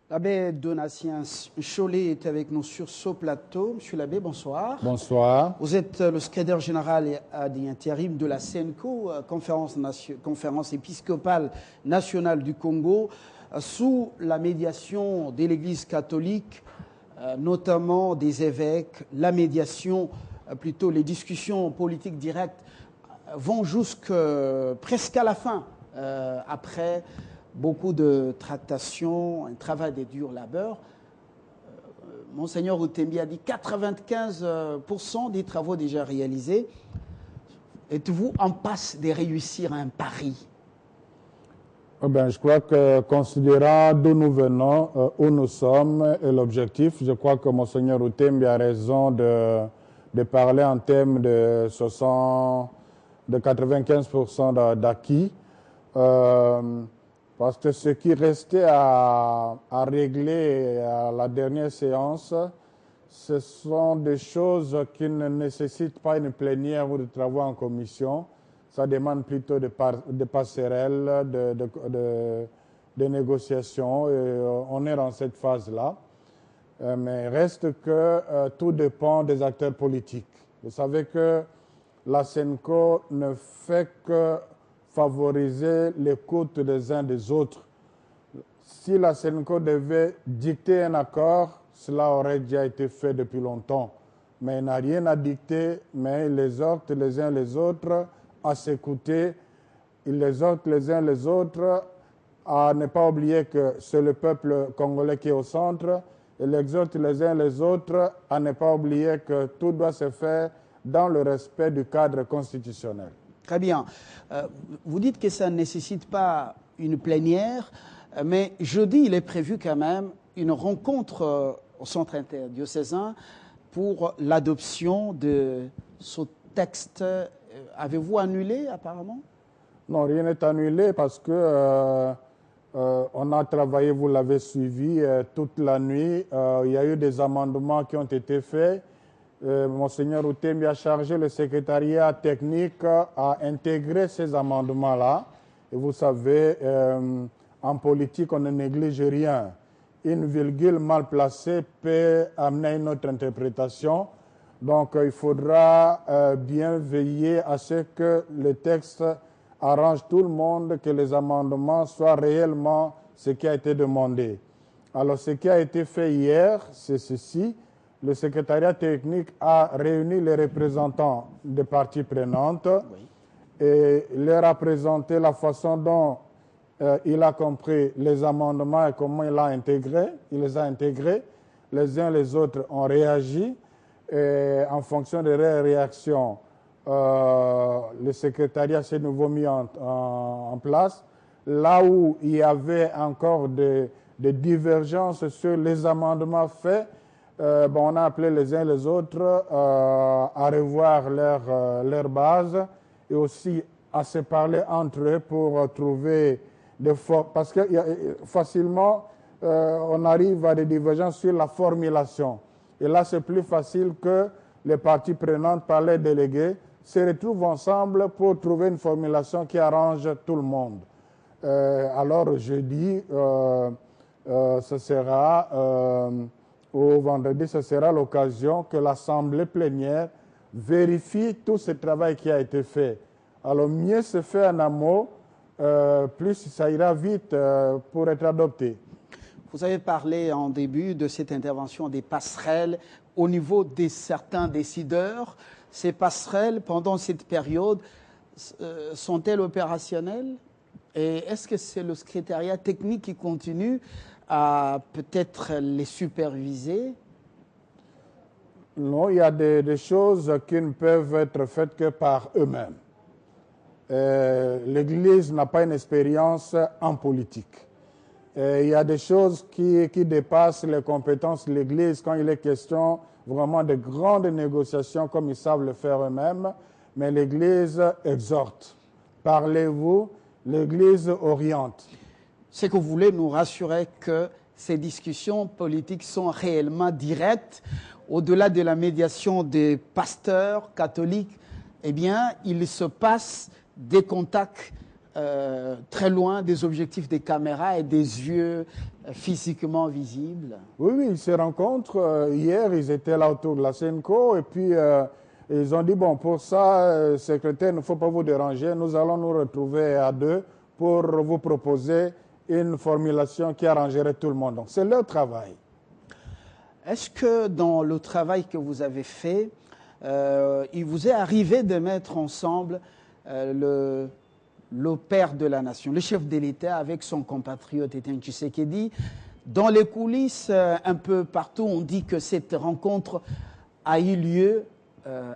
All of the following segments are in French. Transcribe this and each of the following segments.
L'abbé Donatien Cholet est avec nous sur ce plateau. Monsieur l'abbé, bonsoir. Bonsoir. Vous êtes le secrétaire général et intérim de la CENCO, conférence épiscopale nationale du Congo, sous la médiation de l'Église catholique, notamment des évêques. La médiation, plutôt les discussions politiques directes, vont presque à la fin, après beaucoup de tractations, un travail de dur labeur. Monseigneur Outembi a dit 95% des travaux déjà réalisés. Êtes-vous en passe de réussir un pari? Je crois que, considérant d'où nous venons, où nous sommes et l'objectif, je crois que Monseigneur Outembi a raison de parler en termes de 95% d'acquis. Parce que ce qui restait à régler à la dernière séance, ce sont des choses qui ne nécessitent pas une plénière ou de travaux en commission. Ça demande plutôt de passerelles, de négociations. Et on est dans cette phase-là. Mais reste que tout dépend des acteurs politiques. Vous savez que la CENCO ne fait que favoriser l'écoute des uns des autres. Si la CENCO devait dicter un accord, cela aurait déjà été fait depuis longtemps. Mais il n'a rien à dicter, mais il exhorte les uns les autres à s'écouter. Il exhorte les uns les autres à ne pas oublier que c'est le peuple congolais qui est au centre. Il exhorte les uns les autres à ne pas oublier que tout doit se faire dans le respect du cadre constitutionnel. Très bien. Vous dites que ça ne nécessite pas une plénière, mais jeudi, il est prévu quand même une rencontre au centre interdiocésain pour l'adoption de ce texte. Avez-vous annulé apparemment? Non, rien n'est annulé parce que on a travaillé, vous l'avez suivi, toute la nuit. Il y a eu des amendements qui ont été faits. Monseigneur Outembi a chargé le secrétariat technique à intégrer ces amendements-là. Et vous savez, en politique, on ne néglige rien. Une virgule mal placée peut amener une autre interprétation. Donc, il faudra bien veiller à ce que le texte arrange tout le monde, que les amendements soient réellement ce qui a été demandé. Alors, ce qui a été fait hier, c'est ceci. Le secrétariat technique a réuni les représentants des parties prenantes et leur a présenté la façon dont il a compris les amendements et comment il les a intégrés. Les uns les autres ont réagi et en fonction de leurs réactions, le secrétariat s'est nouveau mis en place. Là où il y avait encore des divergences sur les amendements faits, on a appelé les uns les autres à revoir leur base et aussi à se parler entre eux pour trouver des formes. Parce que facilement, on arrive à des divergences sur la formulation. Et là, c'est plus facile que les parties prenantes par les délégués se retrouvent ensemble pour trouver une formulation qui arrange tout le monde. Alors, jeudi, ce sera... au vendredi, ce sera l'occasion que l'Assemblée plénière vérifie tout ce travail qui a été fait. Alors, mieux se fait en amont, plus ça ira vite pour être adopté. Vous avez parlé en début de cette intervention des passerelles au niveau de certains décideurs. Ces passerelles, pendant cette période, sont-elles opérationnelles? Et est-ce que c'est le secrétariat technique qui continue à peut-être les superviser? Non, il y a des choses qui ne peuvent être faites que par eux-mêmes. L'Église n'a pas une expérience en politique. Il y a des choses qui dépassent les compétences de l'Église quand il est question vraiment de grandes négociations comme ils savent le faire eux-mêmes. Mais l'Église exhorte. Parlez-vous, l'Église oriente. C'est que vous voulez nous rassurer que ces discussions politiques sont réellement directes, au-delà de la médiation des pasteurs catholiques. Eh bien, il se passe des contacts très loin des objectifs des caméras et des yeux physiquement visibles. Oui, oui, ils se rencontrent. Hier, ils étaient là autour de la Senco et puis ils ont dit, bon, pour ça, secrétaire, il ne faut pas vous déranger, nous allons nous retrouver à deux pour vous proposer une formulation qui arrangerait tout le monde. Donc, c'est leur travail. Est-ce que dans le travail que vous avez fait, il vous est arrivé de mettre ensemble le père de la nation, le chef de l'État avec son compatriote Étienne Tshisekedi? Dans les coulisses, un peu partout, on dit que cette rencontre a eu lieu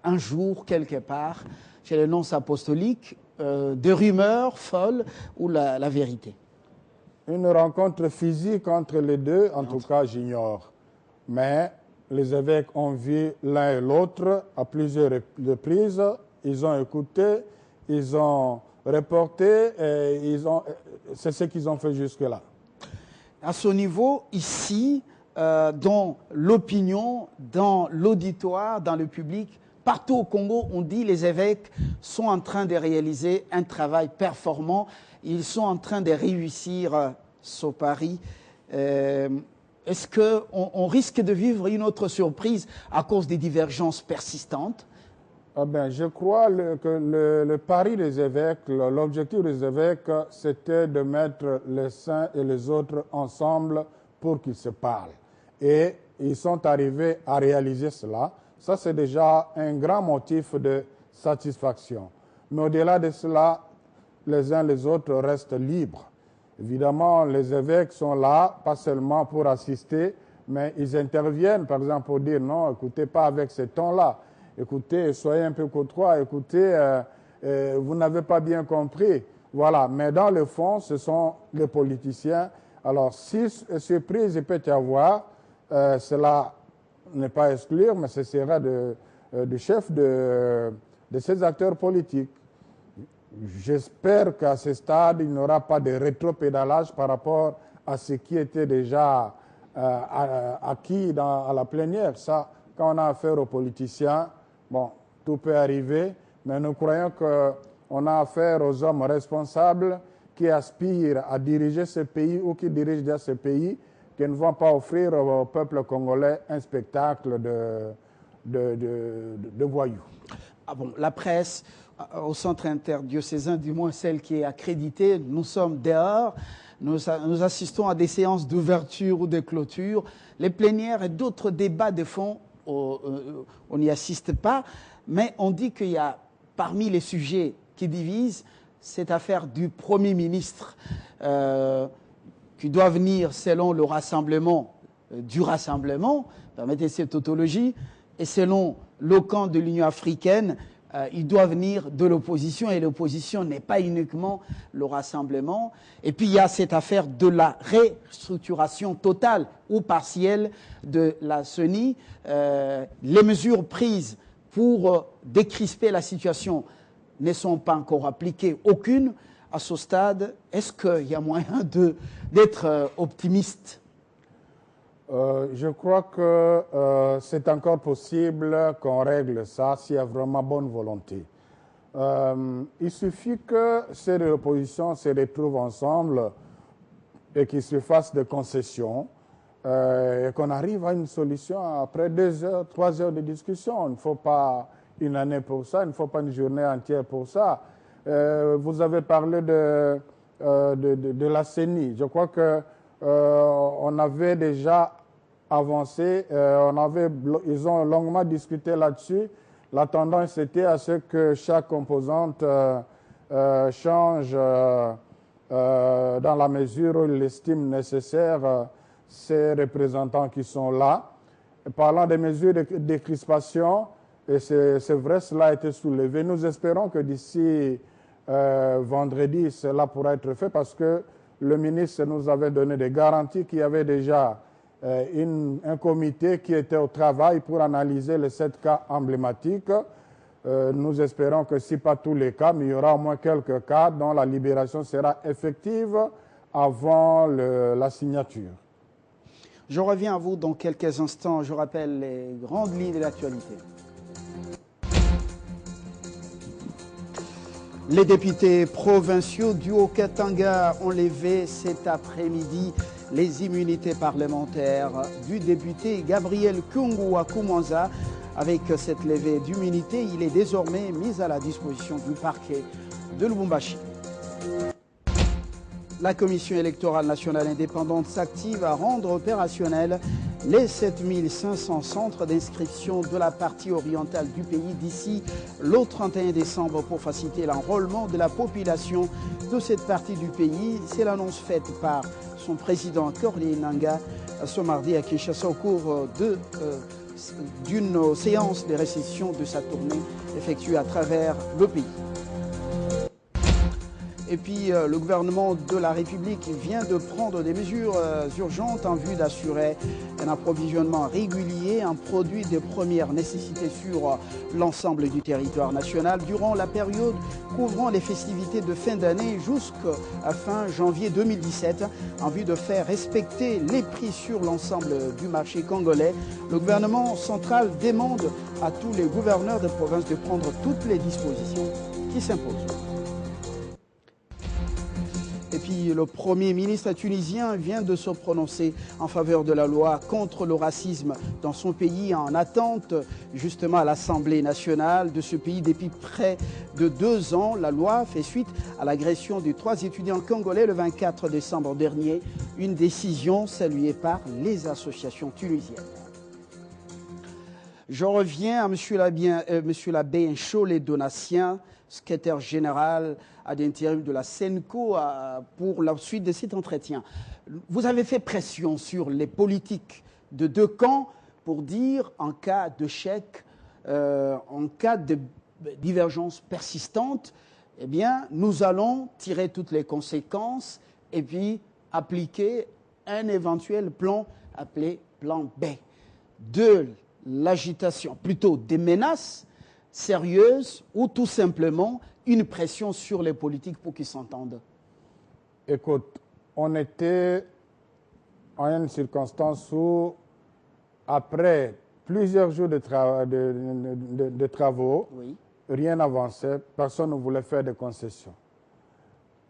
un jour, quelque part, chez les nonces apostoliques, de rumeurs folles ou la vérité? Une rencontre physique entre les deux, en tout cas, j'ignore. Mais les évêques ont vu l'un et l'autre à plusieurs reprises. Ils ont écouté, ils ont reporté, et c'est ce qu'ils ont fait jusque-là. À ce niveau, ici, dans l'opinion, dans l'auditoire, dans le public, partout au Congo, on dit que les évêques sont en train de réaliser un travail performant. Ils sont en train de réussir ce pari. Est-ce qu'on risque de vivre une autre surprise à cause des divergences persistantes? Je crois que le pari des évêques, l'objectif des évêques, c'était de mettre les saints et les autres ensemble pour qu'ils se parlent. Et ils sont arrivés à réaliser cela. Ça, c'est déjà un grand motif de satisfaction. Mais au-delà de cela, les uns les autres restent libres. Évidemment, les évêques sont là, pas seulement pour assister, mais ils interviennent, par exemple, pour dire non, écoutez pas avec ce ton-là. Écoutez, soyez un peu courtois, écoutez, vous n'avez pas bien compris. Voilà, mais dans le fond, ce sont les politiciens. Alors, si surprise il peut y avoir, cela n'est pas à exclure, mais ce sera du chef de ces acteurs politiques. J'espère qu'à ce stade, il n'y aura pas de rétropédalage par rapport à ce qui était déjà acquis à la plénière. Ça, quand on a affaire aux politiciens, bon, tout peut arriver, mais nous croyons qu'on a affaire aux hommes responsables qui aspirent à diriger ce pays ou qui dirigent déjà ce pays, qui ne vont pas offrir au peuple congolais un spectacle de voyous. Ah bon, la presse, au centre interdiocésain, du moins celle qui est accréditée, nous sommes dehors, nous assistons à des séances d'ouverture ou de clôture. Les plénières et d'autres débats de fond, on n'y assiste pas, mais on dit qu'il y a parmi les sujets qui divisent cette affaire du Premier ministre qui doit venir selon le rassemblement du rassemblement, permettez cette tautologie, et selon le camp de l'Union africaine, il doit venir de l'opposition, et l'opposition n'est pas uniquement le rassemblement. Et puis il y a cette affaire de la restructuration totale ou partielle de la CENI. Les mesures prises pour décrisper la situation ne sont pas encore appliquées, aucune. À ce stade, est-ce qu'il y a moyen d'être optimiste? Je crois que c'est encore possible qu'on règle ça s'il y a vraiment bonne volonté. Il suffit que ces deux oppositions se retrouvent ensemble et qu'ils se fassent des concessions et qu'on arrive à une solution après 2 heures, 3 heures de discussion. Il ne faut pas une année pour ça, il ne faut pas une journée entière pour ça. Vous avez parlé de la CENI. Je crois que on avait déjà avancé, ils ont longuement discuté là-dessus. La tendance était à ce que chaque composante change dans la mesure où il estime nécessaire ces représentants qui sont là. Et parlant des mesures de décrispation, et c'est vrai, cela a été soulevé. Nous espérons que d'ici vendredi, cela pourra être fait parce que le ministre nous avait donné des garanties qu'il y avait déjà un comité qui était au travail pour analyser les 7 cas emblématiques. Nous espérons que si pas tous les cas, mais il y aura au moins quelques cas dont la libération sera effective avant la signature. Je reviens à vous dans quelques instants. Je rappelle les grandes lignes de l'actualité. Les députés provinciaux du Haut-Katanga ont levé cet après-midi les immunités parlementaires du député Gabriel Kungu Akumanza. Avec cette levée d'immunité, il est désormais mis à la disposition du parquet de Lubumbashi. La Commission électorale nationale indépendante s'active à rendre opérationnels les 7500 centres d'inscription de la partie orientale du pays d'ici le 31 décembre pour faciliter l'enrôlement de la population de cette partie du pays. C'est l'annonce faite par son président Corneille Nangaa ce mardi à Kinshasa au cours d'une séance de réception de sa tournée effectuée à travers le pays. Et puis, le gouvernement de la République vient de prendre des mesures urgentes en vue d'assurer un approvisionnement régulier en produits de première nécessité sur l'ensemble du territoire national durant la période couvrant les festivités de fin d'année jusqu'à fin janvier 2017. En vue de faire respecter les prix sur l'ensemble du marché congolais, le gouvernement central demande à tous les gouverneurs de province de prendre toutes les dispositions qui s'imposent. Et puis le Premier ministre tunisien vient de se prononcer en faveur de la loi contre le racisme dans son pays en attente justement à l'Assemblée nationale de ce pays depuis près de 2 ans. La loi fait suite à l'agression de 3 étudiants congolais le 24 décembre dernier, une décision saluée par les associations tunisiennes. Je reviens à M. l'abbé Nchole Donatien, secrétaire général à l'intérim de la SENCO, pour la suite de cet entretien. Vous avez fait pression sur les politiques de 2 camps pour dire, en cas d'échec, en cas de divergence persistante, eh bien, nous allons tirer toutes les conséquences et puis appliquer un éventuel plan appelé plan B. De l'agitation, plutôt des menaces sérieuses ou tout simplement une pression sur les politiques pour qu'ils s'entendent? Écoute, on était en une circonstance où, après plusieurs jours de travaux, oui, rien n'avançait, personne ne voulait faire de concessions.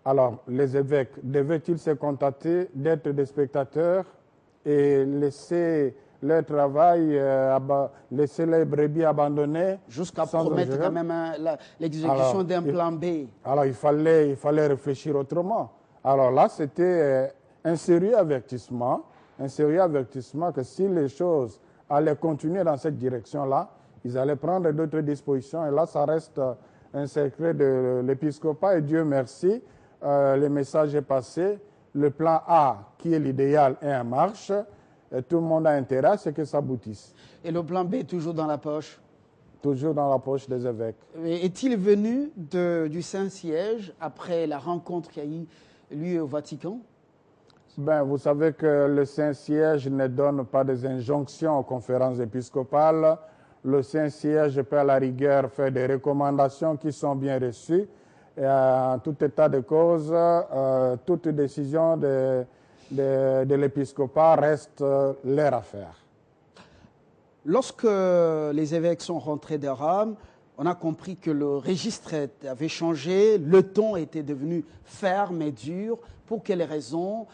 Alors, les évêques devaient-ils se contenter d'être des spectateurs et laisser leur travail, laisser les brebis abandonnées jusqu'à promettre quand même l'exécution d'un plan B? Alors, il fallait réfléchir autrement. Alors là, c'était un sérieux avertissement que si les choses allaient continuer dans cette direction-là, ils allaient prendre d'autres dispositions. Et là, ça reste un secret de l'épiscopat. Et Dieu merci, le message est passé. Le plan A, qui est l'idéal, est en marche. Et tout le monde a intérêt à ce que ça aboutisse. Et le plan B est toujours dans la poche? Toujours dans la poche des évêques. Est-il venu du Saint-Siège après la rencontre qui a eu lieu au Vatican? Ben, vous savez que le Saint-Siège ne donne pas des injonctions aux conférences épiscopales. Le Saint-Siège peut à la rigueur faire des recommandations qui sont bien reçues. Et en tout état de cause, toute décision de l'épiscopat reste leur affaire. Lorsque les évêques sont rentrés de Rome, on a compris que le registre avait changé, le ton était devenu ferme et dur. Pour quelles raisons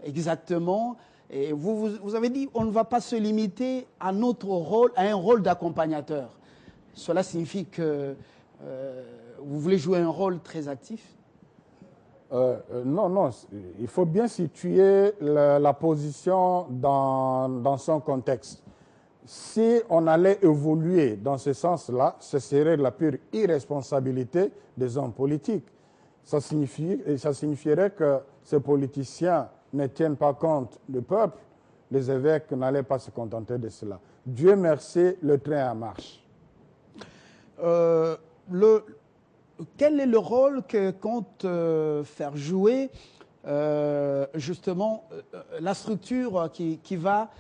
exactement? Et vous avez dit on ne va pas se limiter à notre rôle, à un rôle d'accompagnateur. Cela signifie que vous voulez jouer un rôle très actif? Non, il faut bien situer la position dans son contexte. Si on allait évoluer dans ce sens-là, ce serait la pure irresponsabilité des hommes politiques. Ça signifierait que ces politiciens ne tiennent pas compte du peuple. Les évêques n'allaient pas se contenter de cela. Dieu merci, le train en marche. Quel est le rôle que compte faire jouer justement la structure qui va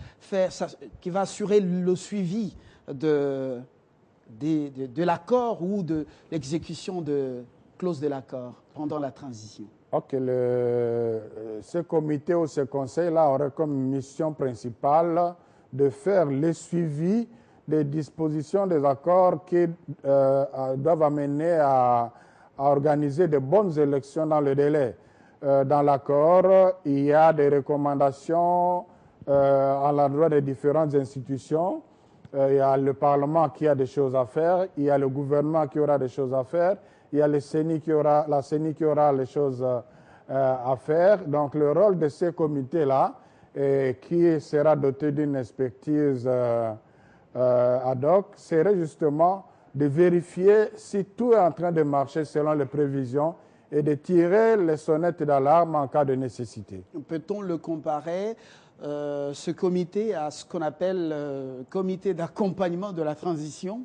assurer le suivi de l'accord ou de l'exécution de clauses de l'accord pendant la transition? Ok, ce comité ou ce conseil-là aurait comme mission principale de faire le suivi des dispositions des accords qui doivent amener à à organiser de bonnes élections dans le délai. Dans l'accord, il y a des recommandations à l'endroit des différentes institutions. Il y a le Parlement qui a des choses à faire, il y a le gouvernement qui aura des choses à faire, il y a la CENI qui aura les choses à faire. Donc le rôle de ces comités-là, qui sera doté d'une expertise ad hoc, serait justement de vérifier si tout est en train de marcher selon les prévisions et de tirer les sonnettes d'alarme en cas de nécessité. Peut-on le comparer, ce comité, à ce qu'on appelle comité d'accompagnement de la transition?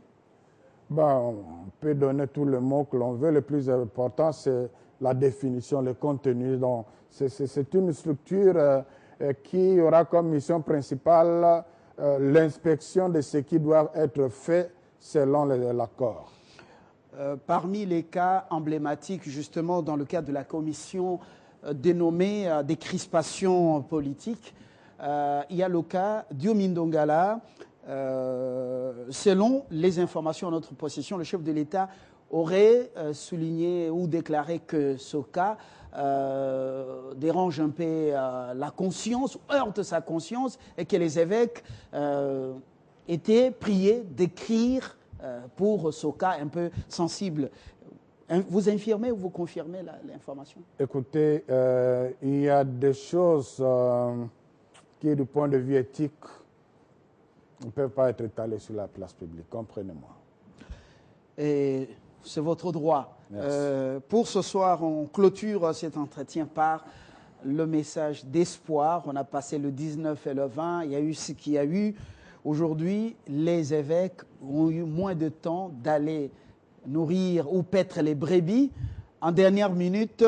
On peut donner tous les mots que l'on veut. Le plus important, c'est la définition, le contenu. Donc, c'est une structure qui aura comme mission principale l'inspection de ce qui doit être fait selon l'accord. Parmi les cas emblématiques, justement, dans le cadre de la commission dénommée des crispations politiques, il y a le cas d'Yomi Ndongala. Selon les informations en notre possession, le chef de l'État aurait souligné ou déclaré que ce cas dérange un peu la conscience, heurte sa conscience, et que les évêques étaient priés d'écrire pour ce cas un peu sensible. Vous infirmez ou vous confirmez l'information? Écoutez, il y a des choses qui, du point de vue éthique, ne peuvent pas être étalées sur la place publique, comprenez-moi. Et c'est votre droit. Pour ce soir, on clôture cet entretien par le message d'espoir. On a passé le 19 et le 20. Il y a eu ce qu'il y a eu. Aujourd'hui, les évêques ont eu moins de temps d'aller nourrir ou paître les brebis. En dernière minute,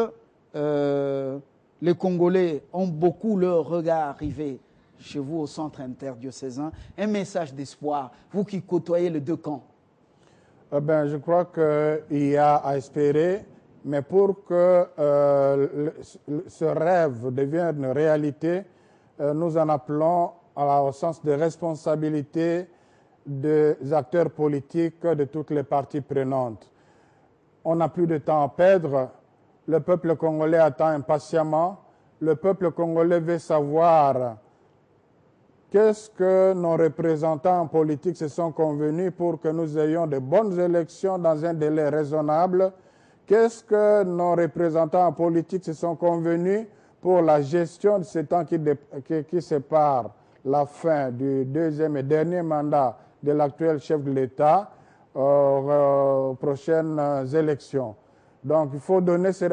les Congolais ont beaucoup leur regard arrivé chez vous au centre interdiocésain. Un message d'espoir, vous qui côtoyez les deux camps. Je crois qu'il y a à espérer, mais pour que ce rêve devienne une réalité, nous en appelons au sens de responsabilité des acteurs politiques de toutes les parties prenantes. On n'a plus de temps à perdre. Le peuple congolais attend impatiemment. Le peuple congolais veut savoir qu'est-ce que nos représentants politiques se sont convenus pour que nous ayons de bonnes élections dans un délai raisonnable. Qu'est-ce que nos représentants politiques se sont convenus pour la gestion de ce temps qui sépare la fin du deuxième et dernier mandat de l'actuel chef de l'État aux prochaines élections. Donc, il faut donner ces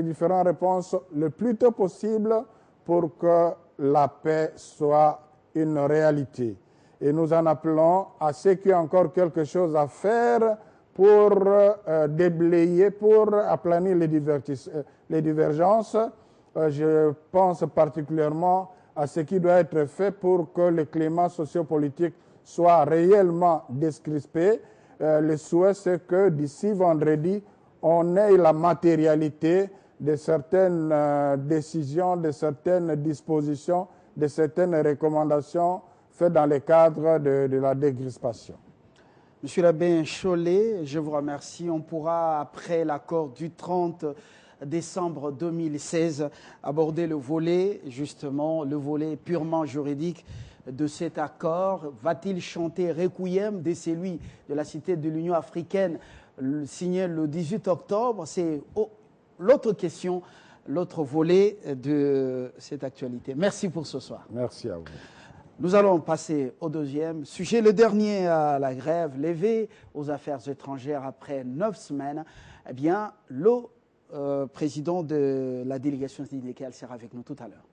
différentes réponses le plus tôt possible pour que la paix soit une réalité. Et nous en appelons à ceux qui ont encore quelque chose à faire pour déblayer, pour aplanir les divergences. Je pense particulièrement à ce qui doit être fait pour que le climat sociopolitique soit réellement décrispé. Le souhait, c'est que d'ici vendredi, on ait la matérialité de certaines décisions, de certaines dispositions, de certaines recommandations faites dans le cadre de la décrispation. Monsieur l'abbé Cholet, je vous remercie. On pourra, après l'accord du 30 décembre 2016, aborder le volet, justement, le volet purement juridique de cet accord. Va-t-il chanter Requiem de celui de la Cité de l'Union africaine signé le 18 octobre? C'est l'autre question, l'autre volet de cette actualité. Merci pour ce soir. Merci à vous. Nous allons passer au deuxième sujet, le dernier à la grève levée aux affaires étrangères après 9 semaines. Eh bien, le président de la délégation syndicale sera avec nous tout à l'heure.